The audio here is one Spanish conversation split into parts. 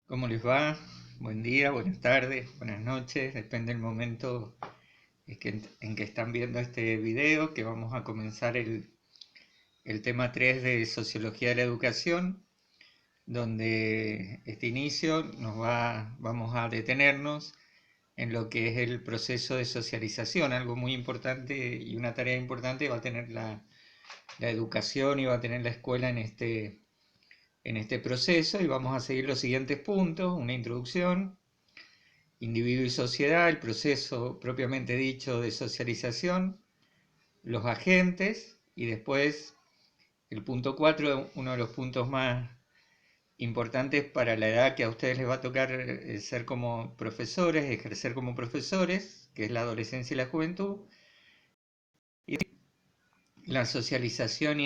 ¿Cómo les va? Buen día, buenas tardes, buenas noches, depende del momento en que están viendo este video, que vamos a comenzar el tema 3 de Sociología de la Educación, donde este inicio vamos a detenernos en lo que es el proceso de socialización, algo muy importante y una tarea importante va a tener la educación y va a tener la escuela en este proceso, y vamos a seguir los siguientes puntos: una introducción, individuo y sociedad, el proceso propiamente dicho de socialización, los agentes, y después el punto 4, uno de los puntos más importantes para la edad que a ustedes les va a tocar ser como profesores, ejercer como profesores, que es la adolescencia y la juventud, y la socialización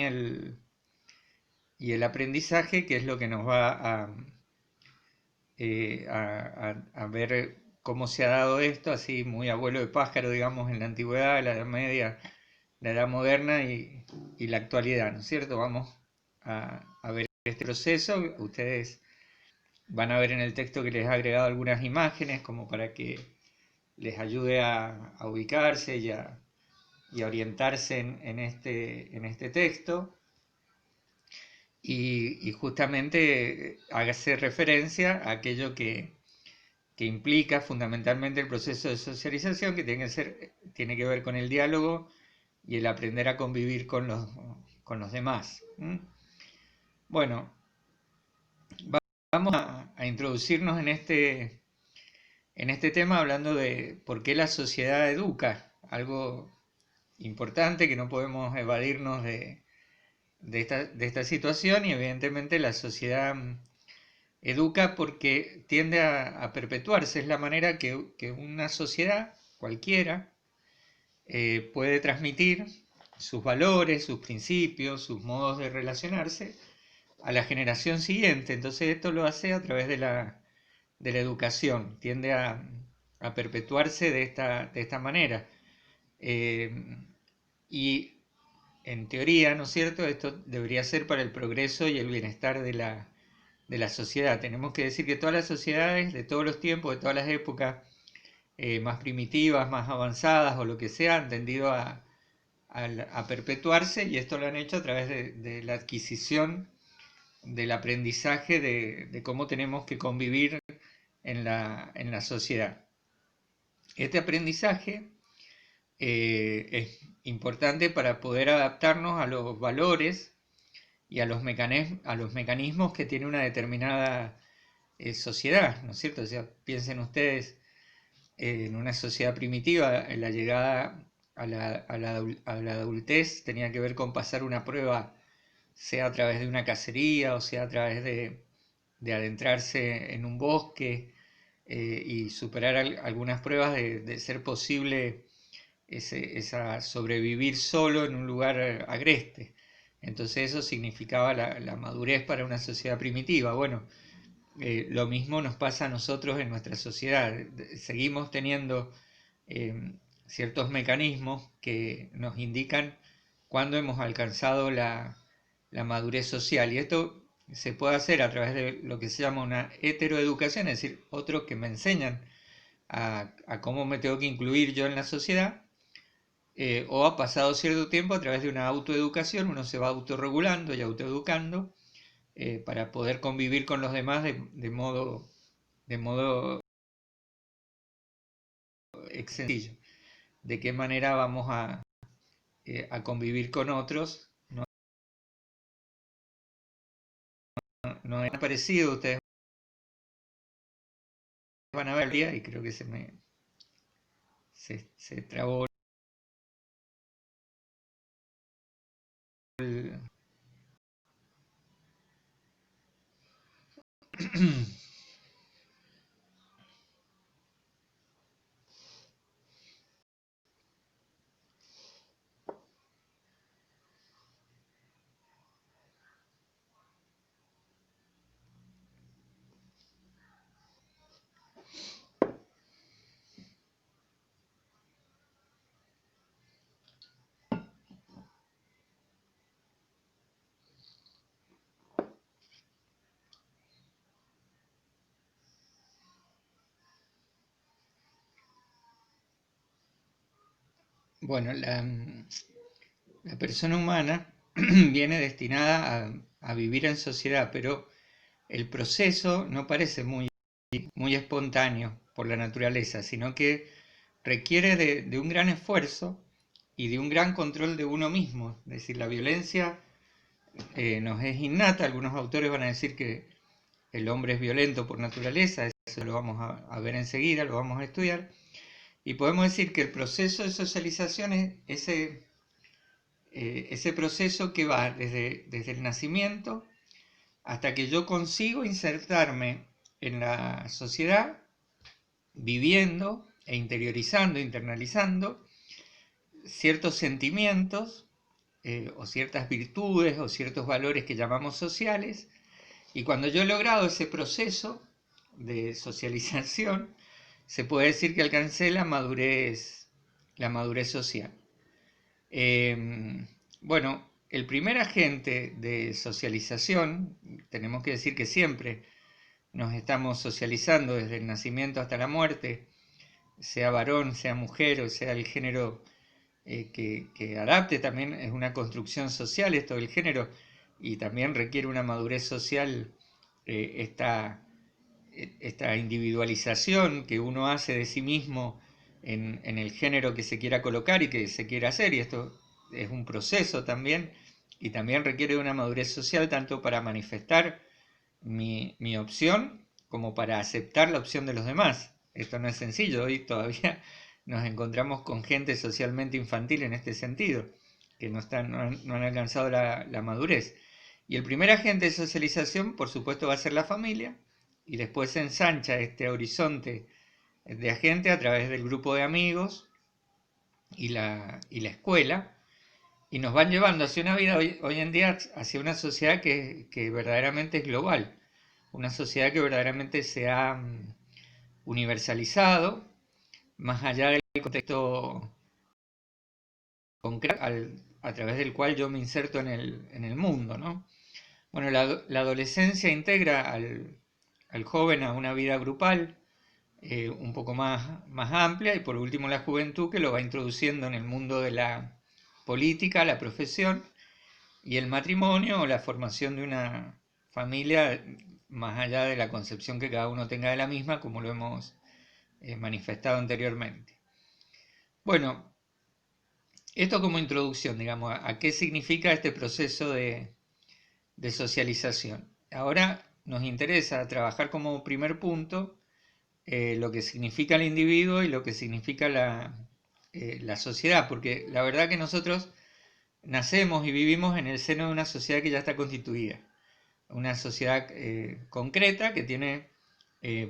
y el aprendizaje, que es lo que nos va a ver cómo se ha dado esto, así muy abuelo de pájaro, digamos, en la antigüedad, la Edad Media, la Edad Moderna y la actualidad, ¿no es cierto? Vamos a ver este proceso. Ustedes van a ver en el texto que les he agregado algunas imágenes como para que les ayude a ubicarse y a orientarse en este texto. Y justamente hágase referencia a aquello que implica fundamentalmente el proceso de socialización, que tiene que ver con el diálogo y el aprender a convivir con los demás. Bueno, vamos a introducirnos en este tema hablando de por qué la sociedad educa, algo importante que no podemos evadirnos de esta situación. Y evidentemente la sociedad educa porque tiende a perpetuarse, es la manera que una sociedad cualquiera puede transmitir sus valores, sus principios, sus modos de relacionarse a la generación siguiente. Entonces esto lo hace a través de la educación, tiende a perpetuarse de esta manera. Eh, y en teoría, ¿no es cierto?, esto debería ser para el progreso y el bienestar de la sociedad. Tenemos que decir que todas las sociedades de todos los tiempos, de todas las épocas, más primitivas, más avanzadas o lo que sea, han tendido a perpetuarse, y esto lo han hecho a través de la adquisición del aprendizaje de cómo tenemos que convivir en la sociedad. Este aprendizaje es importante para poder adaptarnos a los valores y a los mecanismos que tiene una determinada sociedad, ¿no es cierto? O sea, piensen ustedes en una sociedad primitiva. La llegada a la adultez tenía que ver con pasar una prueba, sea a través de una cacería o sea a través de adentrarse en un bosque y superar algunas pruebas de ser posible esa sobrevivir solo en un lugar agreste. Entonces eso significaba la madurez para una sociedad primitiva. Bueno, lo mismo nos pasa a nosotros en nuestra sociedad. Seguimos teniendo eh, ciertos mecanismos que nos indican cuándo hemos alcanzado la madurez social. Y esto se puede hacer a través de lo que se llama una heteroeducación, es decir, otros que me enseñan a cómo me tengo que incluir yo en la sociedad. O ha pasado cierto tiempo a través de una autoeducación, uno se va autorregulando y autoeducando para poder convivir con los demás de modo sencillo. ¿De qué manera vamos a convivir con otros? No, no es parecido. Ustedes van a ver el día y creo que se trabó el... Bueno, la persona humana viene destinada a vivir en sociedad, pero el proceso no parece muy espontáneo por la naturaleza, sino que requiere de un gran esfuerzo y de un gran control de uno mismo. Es decir, la violencia nos es innata. Algunos autores van a decir que el hombre es violento por naturaleza, eso lo vamos a ver enseguida, lo vamos a estudiar. Y podemos decir que el proceso de socialización es ese proceso que va desde el nacimiento hasta que yo consigo insertarme en la sociedad, viviendo e interiorizando, internalizando ciertos sentimientos o ciertas virtudes o ciertos valores que llamamos sociales. Y cuando yo he logrado ese proceso de socialización, se puede decir que alcancé la madurez social. Bueno, el primer agente de socialización, tenemos que decir que siempre nos estamos socializando desde el nacimiento hasta la muerte, sea varón, sea mujer o sea el género que adapte, también es una construcción social esto del género y también requiere una madurez social esta individualización que uno hace de sí mismo en el género que se quiera colocar y que se quiera hacer, y esto es un proceso también, y también requiere una madurez social tanto para manifestar mi opción como para aceptar la opción de los demás. Esto no es sencillo, hoy todavía nos encontramos con gente socialmente infantil en este sentido, que no han alcanzado la madurez. Y el primer agente de socialización, por supuesto, va a ser la familia, y después se ensancha este horizonte de agente a través del grupo de amigos y la escuela, y nos van llevando hacia una vida hoy en día, hacia una sociedad que verdaderamente es global, una sociedad que verdaderamente se ha universalizado, más allá del contexto concreto a través del cual yo me inserto en el mundo, ¿no? Bueno, la adolescencia integra al joven a una vida grupal, un poco más amplia, y por último la juventud, que lo va introduciendo en el mundo de la política, la profesión y el matrimonio o la formación de una familia, más allá de la concepción que cada uno tenga de la misma, como lo hemos manifestado anteriormente. Bueno, esto como introducción, digamos, a qué significa este proceso de socialización. Ahora nos interesa trabajar como primer punto lo que significa el individuo y lo que significa la sociedad, porque la verdad que nosotros nacemos y vivimos en el seno de una sociedad que ya está constituida, una sociedad concreta que tiene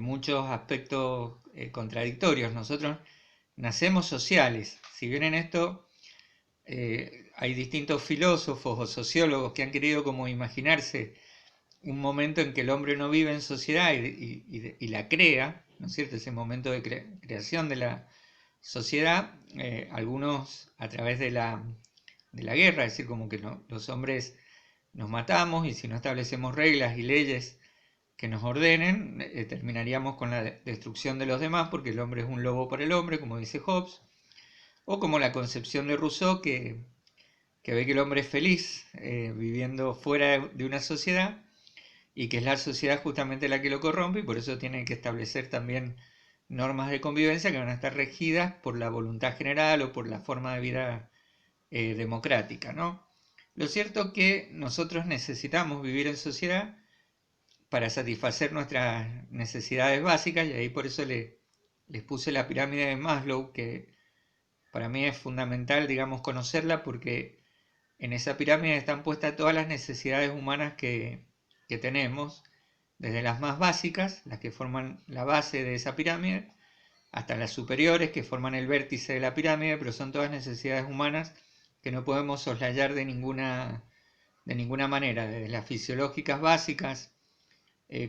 muchos aspectos contradictorios. Nosotros nacemos sociales, si bien en esto hay distintos filósofos o sociólogos que han querido como imaginarse un momento en que el hombre no vive en sociedad y la crea, ¿no es cierto? Ese momento de creación de la sociedad, algunos a través de la guerra, es decir, como que los hombres nos matamos y si no establecemos reglas y leyes que nos ordenen, terminaríamos con la destrucción de los demás porque el hombre es un lobo para el hombre, como dice Hobbes, o como la concepción de Rousseau que ve que el hombre es feliz viviendo fuera de una sociedad y que es la sociedad justamente la que lo corrompe y por eso tiene que establecer también normas de convivencia que van a estar regidas por la voluntad general o por la forma de vida democrática, ¿no? Lo cierto es que nosotros necesitamos vivir en sociedad para satisfacer nuestras necesidades básicas y ahí por eso les puse la pirámide de Maslow, que para mí es fundamental, digamos, conocerla porque en esa pirámide están puestas todas las necesidades humanas que tenemos, desde las más básicas, las que forman la base de esa pirámide, hasta las superiores que forman el vértice de la pirámide, pero son todas necesidades humanas que no podemos soslayar de ninguna manera, desde las fisiológicas básicas,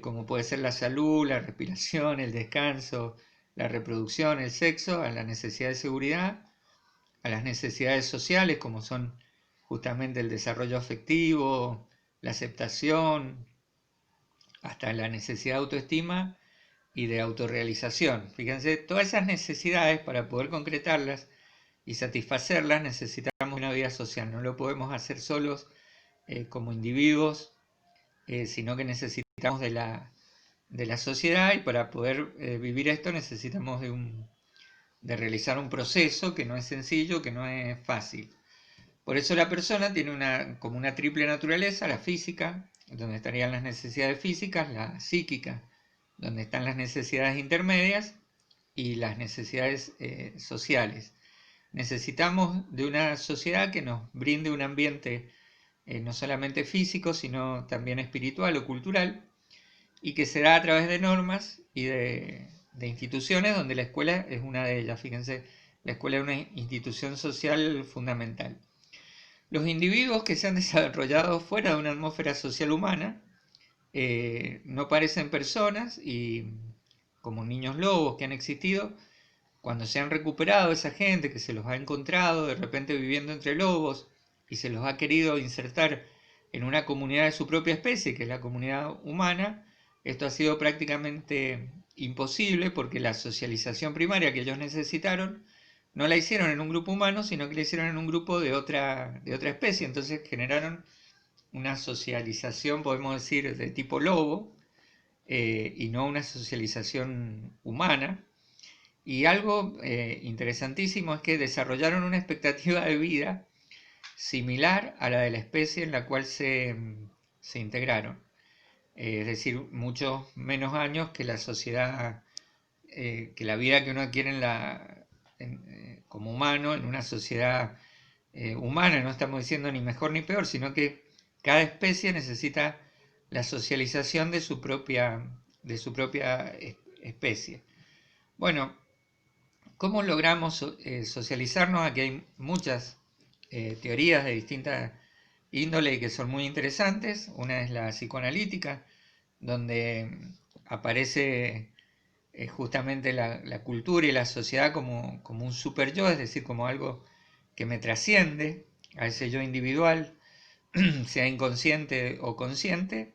como puede ser la salud, la respiración, el descanso, la reproducción, el sexo, a la necesidad de seguridad, a las necesidades sociales, como son justamente el desarrollo afectivo, la aceptación, hasta la necesidad de autoestima y de autorrealización. Fíjense, todas esas necesidades, para poder concretarlas, y satisfacerlas necesitamos una vida social, no lo podemos hacer solos como individuos, sino que necesitamos de la sociedad, y para poder vivir esto necesitamos de realizar un proceso que no es sencillo, que no es fácil. Por eso la persona tiene como una triple naturaleza: la física, donde estarían las necesidades físicas; la psíquica, donde están las necesidades intermedias; y las necesidades sociales. Necesitamos de una sociedad que nos brinde un ambiente no solamente físico, sino también espiritual o cultural, y que se da a través de normas y de instituciones, donde la escuela es una de ellas. Fíjense, la escuela es una institución social fundamental. Los individuos que se han desarrollado fuera de una atmósfera social humana no parecen personas, y como niños lobos que han existido, cuando se han recuperado esa gente que se los ha encontrado de repente viviendo entre lobos y se los ha querido insertar en una comunidad de su propia especie, que es la comunidad humana, esto ha sido prácticamente imposible, porque la socialización primaria que ellos necesitaron no la hicieron en un grupo humano, sino que la hicieron en un grupo de otra especie. Entonces generaron una socialización, podemos decir, de tipo lobo, y no una socialización humana. Y algo interesantísimo es que desarrollaron una expectativa de vida similar a la de la especie en la cual se integraron. Es decir, muchos menos años que la sociedad, que la vida que uno adquiere como humano en una sociedad humana. No estamos diciendo ni mejor ni peor, sino que cada especie necesita la socialización de su propia especie. Bueno, ¿cómo logramos socializarnos? Aquí hay muchas teorías de distintas índole y que son muy interesantes. Una es la psicoanalítica, donde aparece justamente la cultura y la sociedad como un super yo, es decir, como algo que me trasciende a ese yo individual, sea inconsciente o consciente,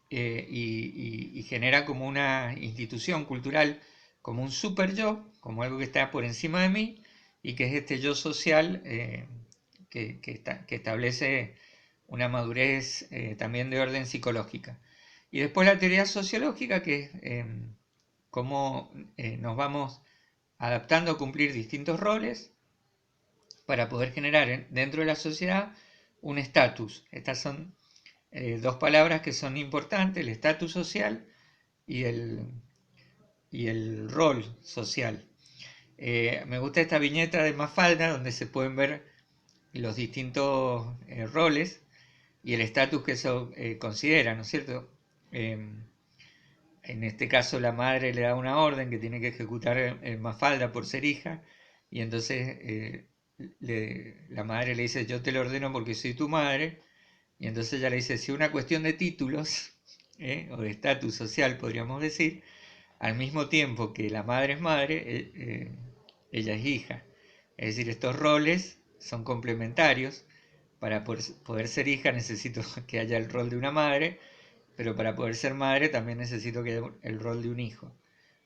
y genera como una institución cultural, como un super yo, como algo que está por encima de mí, y que es este yo social que establece una madurez también de orden psicológica. Y después la teoría sociológica, que es cómo nos vamos adaptando a cumplir distintos roles para poder generar dentro de la sociedad un estatus. Estas son dos palabras que son importantes: el estatus social y el rol social. Me gusta esta viñeta de Mafalda, donde se pueden ver los distintos roles y el estatus que eso considera, ¿no es cierto? En este caso la madre le da una orden que tiene que ejecutar Mafalda por ser hija, y entonces la madre le dice: yo te lo ordeno porque soy tu madre. Y entonces ella le dice: si una cuestión de títulos, o de estatus social podríamos decir, al mismo tiempo que la madre es madre, ella es hija. Es decir, estos roles son complementarios. Para poder ser hija necesito que haya el rol de una madre, pero para poder ser madre también necesito que haya el rol de un hijo.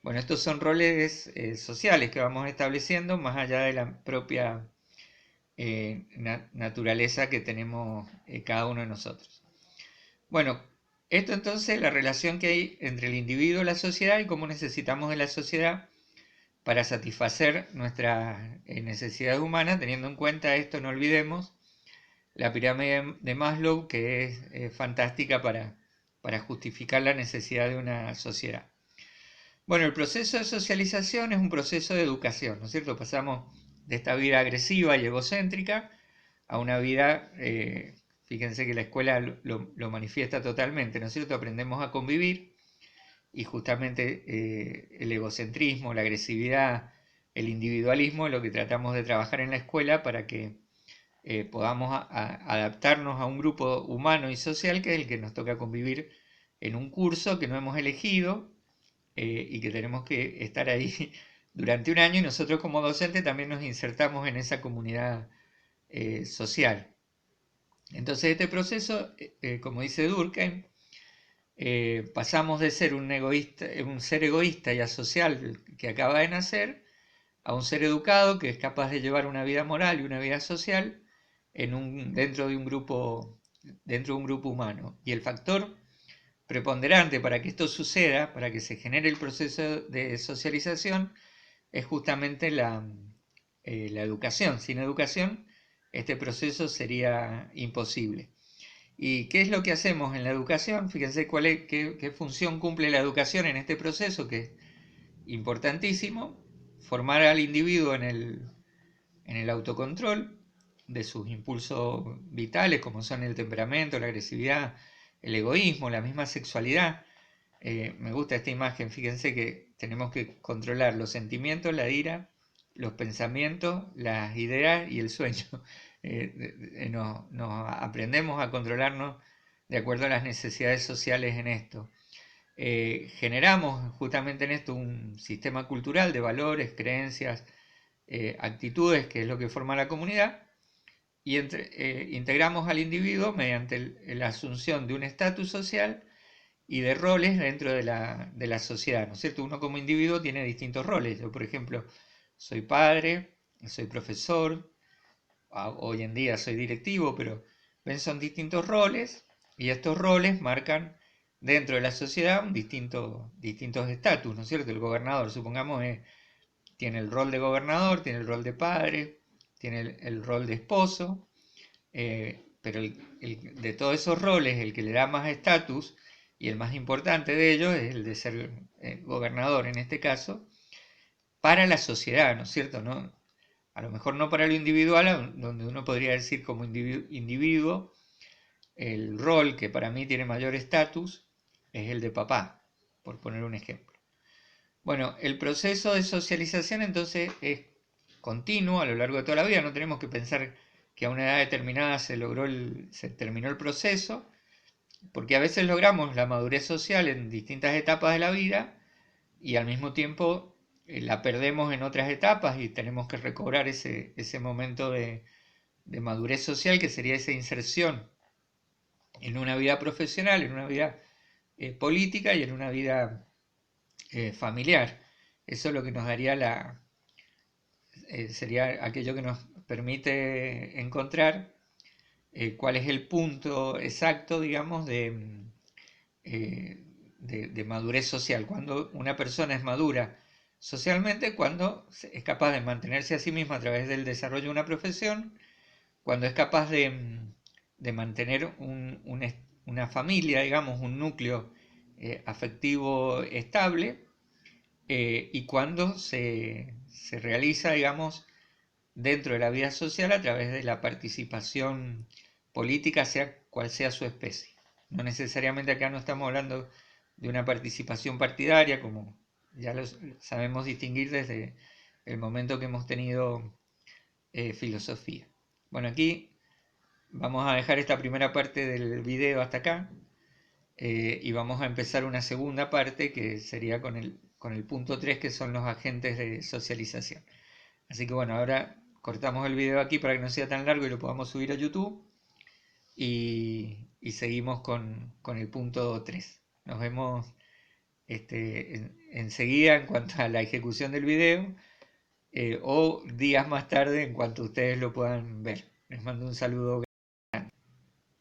Bueno, estos son roles sociales que vamos estableciendo más allá de la propia naturaleza que tenemos cada uno de nosotros. Bueno, esto entonces, la relación que hay entre el individuo y la sociedad, y cómo necesitamos de la sociedad para satisfacer nuestras necesidades humanas. Teniendo en cuenta esto, no olvidemos la pirámide de Maslow, que es fantástica para justificar la necesidad de una sociedad. Bueno, el proceso de socialización es un proceso de educación, ¿no es cierto? Pasamos de esta vida agresiva y egocéntrica a una vida, fíjense que la escuela lo manifiesta totalmente, ¿no es cierto? Aprendemos a convivir, y justamente el egocentrismo, la agresividad, el individualismo es lo que tratamos de trabajar en la escuela para que podamos adaptarnos a un grupo humano y social, que es el que nos toca convivir en un curso que no hemos elegido, y que tenemos que estar ahí durante un año, y nosotros como docentes también nos insertamos en esa comunidad social. Entonces este proceso, como dice Durkheim, pasamos de ser un ser egoísta y asocial que acaba de nacer a un ser educado que es capaz de llevar una vida moral y una vida social dentro de un grupo humano. Y el factor preponderante para que esto suceda, para que se genere el proceso de socialización, es justamente la educación. Sin educación, este proceso sería imposible. ¿Y qué es lo que hacemos en la educación? Fíjense qué función cumple la educación en este proceso, que es importantísimo: formar al individuo en el autocontrol de sus impulsos vitales, como son el temperamento, la agresividad, el egoísmo, la misma sexualidad. Me gusta esta imagen, fíjense que tenemos que controlar los sentimientos, la ira, los pensamientos, las ideas y el sueño. Nos aprendemos a controlarnos de acuerdo a las necesidades sociales en esto. Generamos justamente en esto un sistema cultural de valores, creencias, actitudes, que es lo que forma la comunidad, y integramos al individuo mediante la asunción de un estatus social y de roles dentro de la sociedad, ¿no es cierto? Uno como individuo tiene distintos roles. Yo, por ejemplo, soy padre, soy profesor, hoy en día soy directivo, pero ven, son distintos roles, y estos roles marcan dentro de la sociedad distintos estatus, ¿no es cierto? El gobernador, supongamos, tiene el rol de gobernador, tiene el rol de padre, tiene el rol de esposo, pero de todos esos roles, el que le da más estatus y el más importante de ellos es el de ser gobernador en este caso, para la sociedad, ¿no es cierto? ¿No? A lo mejor no para lo individual, donde uno podría decir como individuo, el rol que para mí tiene mayor estatus es el de papá, por poner un ejemplo. Bueno, el proceso de socialización entonces es continuo a lo largo de toda la vida. No tenemos que pensar que a una edad determinada se terminó el proceso, porque a veces logramos la madurez social en distintas etapas de la vida y al mismo tiempo la perdemos en otras etapas y tenemos que recobrar ese momento de madurez social, que sería esa inserción en una vida profesional, en una vida política y en una vida familiar. Eso es lo que nos daría sería aquello que nos permite encontrar cuál es el punto exacto, digamos, de madurez social. Cuando una persona es madura socialmente, cuando es capaz de mantenerse a sí misma a través del desarrollo de una profesión, cuando es capaz de mantener una familia, digamos, un núcleo afectivo estable, y cuando se realiza, digamos, dentro de la vida social a través de la participación política, sea cual sea su especie. No necesariamente acá no estamos hablando de una participación partidaria, como ya lo sabemos distinguir desde el momento que hemos tenido filosofía. Bueno, aquí vamos a dejar esta primera parte del video hasta acá, y vamos a empezar una segunda parte que sería con el punto 3, que son los agentes de socialización. Así que bueno, ahora cortamos el video aquí para que no sea tan largo y lo podamos subir a YouTube, y seguimos con el punto 3. Nos vemos enseguida en cuanto a la ejecución del video, o días más tarde en cuanto ustedes lo puedan ver. Les mando un saludo.